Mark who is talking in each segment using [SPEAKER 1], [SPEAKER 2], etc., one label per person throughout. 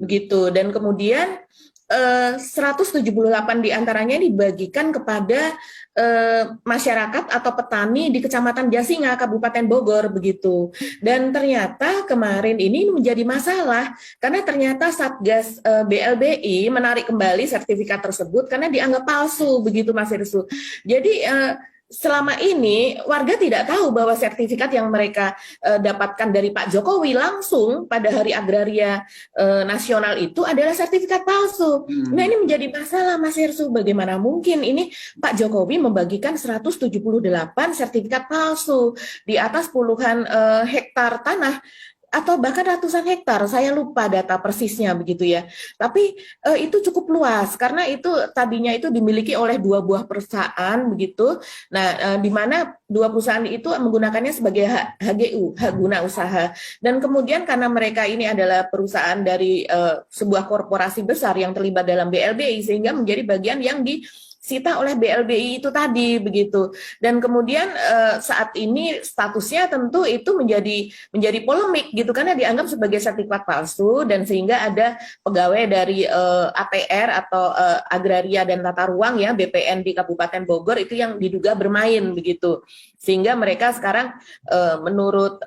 [SPEAKER 1] begitu. Dan kemudian 178 diantaranya dibagikan kepada masyarakat atau petani di Kecamatan Jasinga, Kabupaten Bogor, begitu. Dan ternyata kemarin ini menjadi masalah karena ternyata Satgas BLBI menarik kembali sertifikat tersebut karena dianggap palsu, begitu Mas Irsu. Jadi selama ini warga tidak tahu bahwa sertifikat yang mereka dapatkan dari Pak Jokowi langsung pada Hari Agraria Nasional itu adalah sertifikat palsu. Nah, ini menjadi masalah Mas Irsu. Bagaimana mungkin ini Pak Jokowi membagikan 178 sertifikat palsu di atas puluhan hektar tanah atau bahkan ratusan hektar, saya lupa data persisnya begitu ya. Tapi itu cukup luas karena itu tadinya itu dimiliki oleh 2 buah perusahaan begitu. Nah, di mana 2 perusahaan itu menggunakannya sebagai HGU, hak guna usaha. Dan kemudian karena mereka ini adalah perusahaan dari sebuah korporasi besar yang terlibat dalam BLBI sehingga menjadi bagian yang disita oleh BLBI itu tadi begitu. Dan kemudian saat ini statusnya tentu itu menjadi polemik gitu karena dianggap sebagai sertifikat palsu dan sehingga ada pegawai dari ATR atau Agraria dan Tata Ruang ya BPN di Kabupaten Bogor itu yang diduga bermain begitu. Sehingga mereka sekarang menurut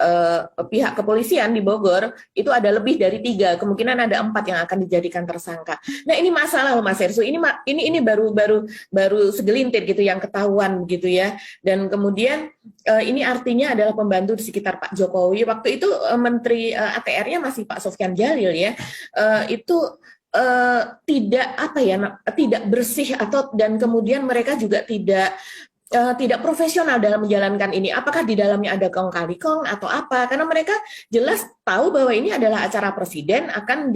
[SPEAKER 1] pihak kepolisian di Bogor itu ada lebih dari 3, kemungkinan ada 4 yang akan dijadikan tersangka. Nah, ini masalah Mas Hersu, ini baru segelintir gitu yang ketahuan gitu ya. Dan kemudian ini artinya adalah pembantu di sekitar Pak Jokowi. Waktu itu Menteri ATR-nya masih Pak Sofyan Djalil ya. Itu tidak bersih dan kemudian mereka juga tidak profesional dalam menjalankan ini. Apakah di dalamnya ada kong kali kong atau apa? Karena mereka jelas tahu bahwa ini adalah acara presiden akan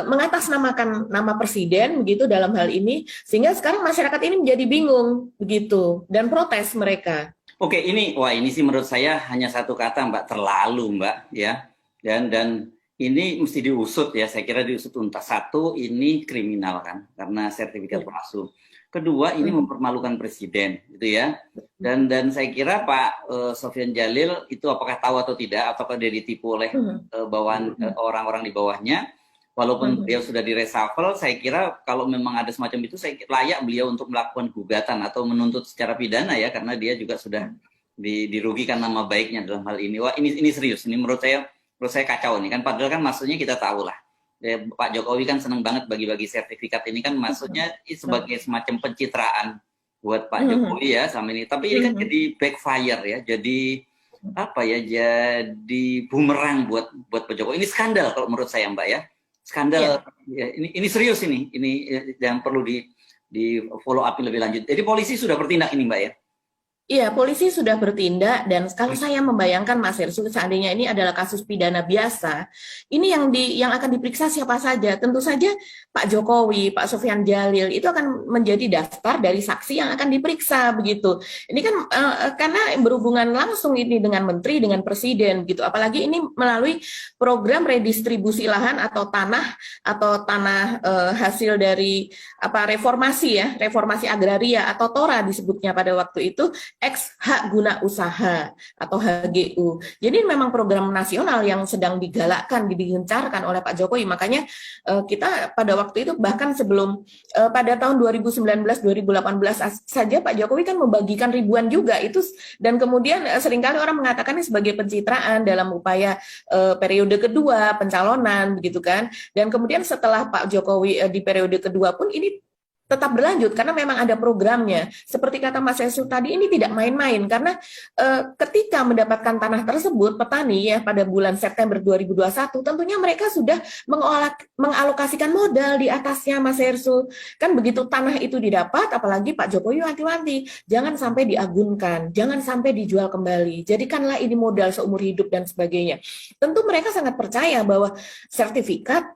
[SPEAKER 1] mengatasnamakan nama presiden begitu dalam hal ini, sehingga sekarang masyarakat ini menjadi bingung begitu dan protes mereka.
[SPEAKER 2] Oke, ini sih menurut saya hanya satu kata Mbak, terlalu Mbak ya. Dan ini mesti diusut ya, saya kira diusut tuntas. Satu, ini kriminal kan karena sertifikat palsu. Kedua, ini mempermalukan presiden, gitu ya. Dan saya kira Pak Sofyan Djalil itu apakah tahu atau tidak, apakah dia ditipu oleh bawahan orang-orang di bawahnya. Walaupun beliau sudah di-reshuffle, saya kira kalau memang ada semacam itu, saya layak beliau untuk melakukan gugatan atau menuntut secara pidana ya, karena dia juga sudah dirugikan nama baiknya dalam hal ini. Wah, ini serius. Ini menurut saya kacau nih kan. Padahal kan maksudnya kita tahu lah. Pak Jokowi kan senang banget bagi-bagi sertifikat ini kan maksudnya sebagai semacam pencitraan buat Pak Jokowi ya sama ini. Tapi ini kan jadi backfire ya, jadi apa ya, jadi bumerang buat Pak Jokowi. Ini skandal kalau menurut saya Mbak ya, skandal. Ya, ini serius ini yang perlu di follow up lebih lanjut. Jadi polisi sudah bertindak ini Mbak ya.
[SPEAKER 1] Iya, polisi sudah bertindak dan kalau saya membayangkan Mas Hersu, seandainya ini adalah kasus pidana biasa, ini yang akan diperiksa siapa saja? Tentu saja Pak Jokowi, Pak Sofyan Djalil itu akan menjadi daftar dari saksi yang akan diperiksa begitu. Ini kan karena berhubungan langsung ini dengan menteri, dengan presiden gitu. Apalagi ini melalui program redistribusi lahan atau tanah hasil dari reformasi agraria atau TORA disebutnya pada waktu itu. Ex hak guna usaha atau HGU. Jadi memang program nasional yang sedang digalakkan, digencarkan oleh Pak Jokowi. Makanya kita pada waktu itu bahkan sebelum pada tahun 2019-2018 saja Pak Jokowi kan membagikan ribuan juga itu, dan kemudian seringkali orang mengatakan ini sebagai pencitraan dalam upaya periode kedua pencalonan begitu kan. Dan kemudian setelah Pak Jokowi di periode kedua pun ini tetap berlanjut karena memang ada programnya. Seperti kata Mas Yesus tadi, ini tidak main-main karena ketika mendapatkan tanah tersebut petani ya pada bulan September 2021 tentunya mereka sudah mengalokasikan modal di atasnya Mas Yesus. Kan begitu tanah itu didapat, apalagi Pak Jokowi wanti-wanti, jangan sampai diagunkan, jangan sampai dijual kembali. Jadikanlah ini modal seumur hidup dan sebagainya. Tentu mereka sangat percaya bahwa sertifikat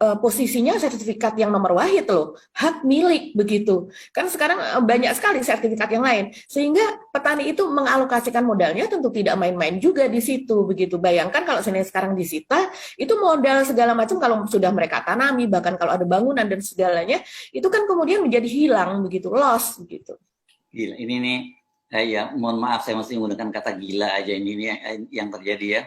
[SPEAKER 1] posisinya sertifikat yang nomor wahid loh, hak milik begitu. Kan sekarang banyak sekali sertifikat yang lain, sehingga petani itu mengalokasikan modalnya tentu tidak main-main juga di situ begitu. Bayangkan kalau sekarang disita, itu modal segala macam kalau sudah mereka tanami, bahkan kalau ada bangunan dan segalanya, itu kan kemudian menjadi hilang begitu, loss begitu.
[SPEAKER 2] Gila, ini nih, ya mohon maaf saya masih menggunakan kata gila aja ini yang terjadi ya.